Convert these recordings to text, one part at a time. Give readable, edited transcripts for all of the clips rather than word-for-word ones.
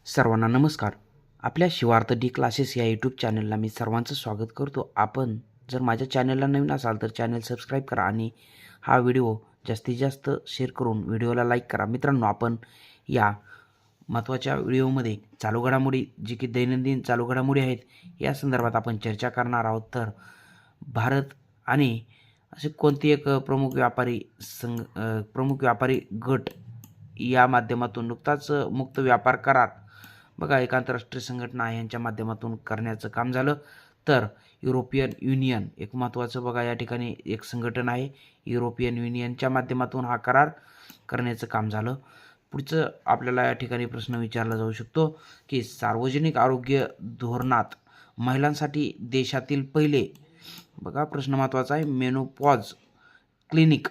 सर्वांना नमस्कार. आपल्या शिवार्थ डी क्लासेस या यूट्यूब चॅनलला मी सर्वांचं स्वागत करतो. आपण जर माझ्या चॅनलला नवीन असाल तर चॅनल सबस्क्राईब करा आणि हा व्हिडिओ जास्तीत जास्त शेअर करून व्हिडिओला लाईक करा. मित्रांनो, आपण या महत्त्वाच्या व्हिडिओमध्ये चालू घडामोडी जी की दैनंदिन चालू घडामोडी आहेत या संदर्भात आपण चर्चा करणार आहोत. तर भारत आणि असे कोणते एक प्रमुख व्यापारी गट या माध्यमातून नुकताच मुक्त व्यापार करार बघा एक आंतरराष्ट्रीय संघटना आहे यांच्या माध्यमातून करण्याचं काम झालं. तर युरोपियन युनियन एक महत्त्वाचं बघा या ठिकाणी एक संघटना आहे. युरोपियन युनियनच्या माध्यमातून हा करार करण्याचं काम झालं. पुढचं आपल्याला या ठिकाणी प्रश्न विचारला जाऊ शकतो की सार्वजनिक आरोग्य धोरणात महिलांसाठी देशातील पहिले बघा प्रश्न महत्त्वाचा आहे, मेनोपॉज क्लिनिक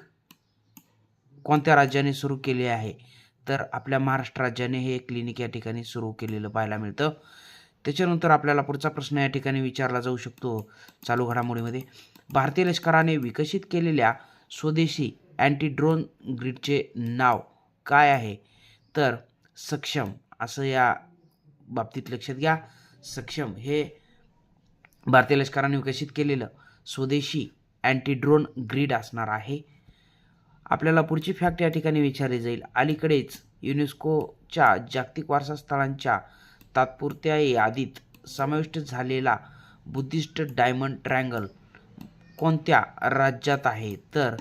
कोणत्या राज्याने सुरू केले आहे? तर आपल्या महाराष्ट्र राज्याने हे क्लिनिक या ठिकाणी सुरू केलेलं पाहायला मिळतं. त्याच्यानंतर आपल्याला पुढचा प्रश्न या ठिकाणी विचारला जाऊ शकतो चालू घडामोडीमध्ये, भारतीय लष्कराने विकसित केलेल्या स्वदेशी अँटी ड्रोन ग्रीडचे नाव काय आहे? तर सक्षम असं या बाबतीत लक्षात घ्या. सक्षम हे भारतीय लष्कराने विकसित केलेलं स्वदेशी अँटी ड्रोन ग्रीड असणार आहे. आपल्याला पुढची फॅक्ट या ठिकाणी विचारली जाईल, अलीकडेच युनेस्कोच्या जागतिक वारसा स्थळांच्या तात्पुरत्या यादीत समाविष्ट झालेला बुद्धिस्ट डायमंड ट्रायंगल कोणत्या राज्यात आहे? तर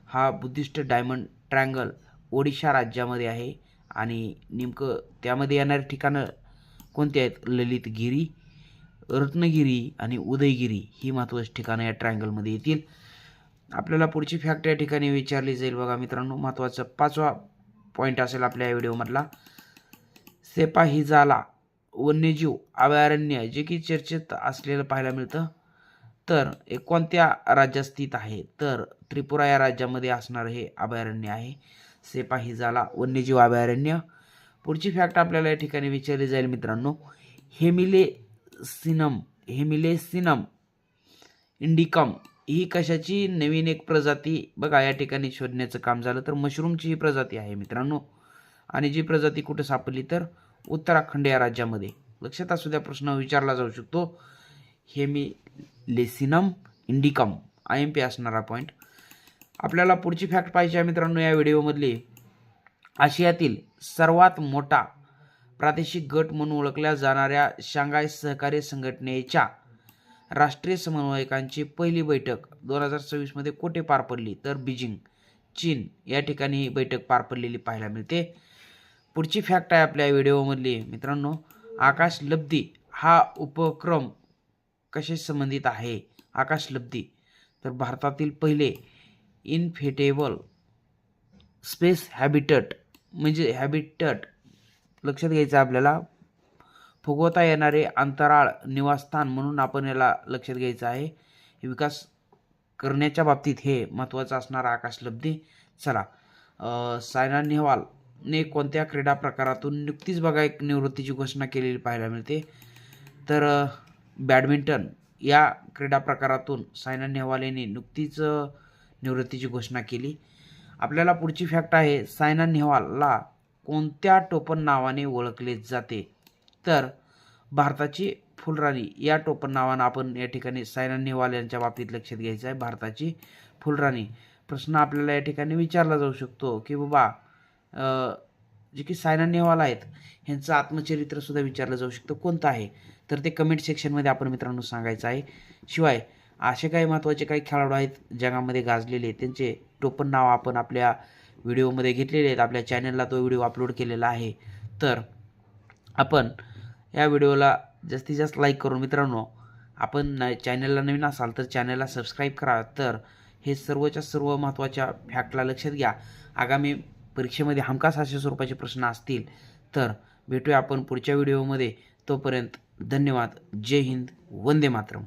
हा बुद्धिस्ट डायमंड ट्रायंगल ओडिशा राज्यामध्ये आहे. आणि नेमकं त्यामध्ये येणारी ठिकाणं कोणती आहेत? ललितगिरी, रत्नगिरी आणि उदयगिरी ही महत्त्वाची ठिकाणं या ट्रायंगलमध्ये येतील. आपल्याला पुढची फॅक्ट या ठिकाणी विचारली जाईल बघा मित्रांनो, महत्त्वाचा 5वा पॉईंट असेल आपल्या या व्हिडिओमधला, सेपाहिजाला वन्यजीव अभयारण्य जे की चर्चेत असलेलं पाहायला मिळतं. तर कोणत्या राज्यात स्थित आहे? तर त्रिपुरा या राज्यामध्ये असणारं हे अभयारण्य आहे, सेपाहिजाला वन्यजीव अभयारण्य. पुढची फॅक्ट आपल्याला या ठिकाणी विचारली जाईल मित्रांनो, हेमिलेसिनम इंडिकम ही कशाची नवीन एक प्रजाती बघा या ठिकाणी शोधण्याचं काम झालं. तर मशरूमची ही प्रजाती आहे मित्रांनो. आणि जी प्रजाती कुठं सापडली? तर उत्तराखंड या राज्यामध्ये. लक्षात असू द्या, प्रश्न विचारला जाऊ शकतो. हेमिलेसिनम इंडिकम IMP असणारा पॉईंट. आपल्याला पुढची फॅक्ट पाहिजे आहे मित्रांनो या व्हिडिओमधली, आशियातील सर्वात मोठा प्रादेशिक गट म्हणून ओळखल्या जाणाऱ्या शांघाय सहकार्य संघटनेच्या राष्ट्रीय समन्वयकांची पहिली बैठक 2026 मध्ये कुठे पार पडली? तर बीजिंग, चीन या ठिकाणी ही बैठक पार पडलेली पाहायला मिळते. पुढची फॅक्ट आहे आपल्या व्हिडिओमधली मित्रांनो, आकाशलब्धी हा उपक्रम कशाशी संबंधित आहे? आकाशलब्धी तर भारतातील पहिले इनफेटेबल स्पेस हॅबिटट म्हणजे हॅबिटट लक्षात घ्यायचं आपल्याला, फुगवता येणारे अंतराळ निवासस्थान म्हणून आपण याला लक्षात घ्यायचं आहे. विकास करण्याच्या बाबतीत हे महत्त्वाचं असणार आकाशलब्धी. चला, सायना नेहवालने कोणत्या क्रीडा प्रकारातून नुकतीच बघा एक निवृत्तीची घोषणा केलेली पाहायला मिळते? तर बॅडमिंटन या क्रीडा प्रकारातून सायना नेहवाल यांनी नुकतीच निवृत्तीची घोषणा केली. आपल्याला पुढची फॅक्ट आहे, सायना नेहवालला कोणत्या टोपण नावाने ओळखले जाते? तर भारताची फुलराणी या टोपण नावानं आपण या ठिकाणी सायना नेहवाल यांच्या बाबतीत लक्षात घ्यायचं आहे, भारताची फुलराणी. प्रश्न आपल्याला या ठिकाणी विचारला जाऊ शकतो की बाबा जे की सायना नेहवाल आहेत ह्यांचं आत्मचरित्रसुद्धा विचारलं जाऊ शकतं, कोणतं आहे? तर ते कमेंट सेक्शनमध्ये आपण मित्रांनो सांगायचं आहे. शिवाय असे काही महत्त्वाचे काही खेळाडू आहेत जगामध्ये गाजलेले, त्यांचे टोपण नाव आपण आपल्या व्हिडिओमध्ये घेतलेले आहेत. आपल्या चॅनलला तो व्हिडिओ अपलोड केलेला आहे. तर आपण या व्हिडिओला जास्तीत जास्त लाईक करून मित्रांनो, आपण चॅनलला नवीन असाल तर चॅनलला सबस्क्राईब करा. तर हे सर्वच्या सर्व महत्त्वाच्या फॅक्टला लक्षात घ्या. आगामी परीक्षेमध्ये हमखास अशा स्वरूपाचे प्रश्न असतील. तर भेटूया आपण पुढच्या व्हिडिओमध्ये. तोपर्यंत धन्यवाद. जय हिंद, वंदे मातरम.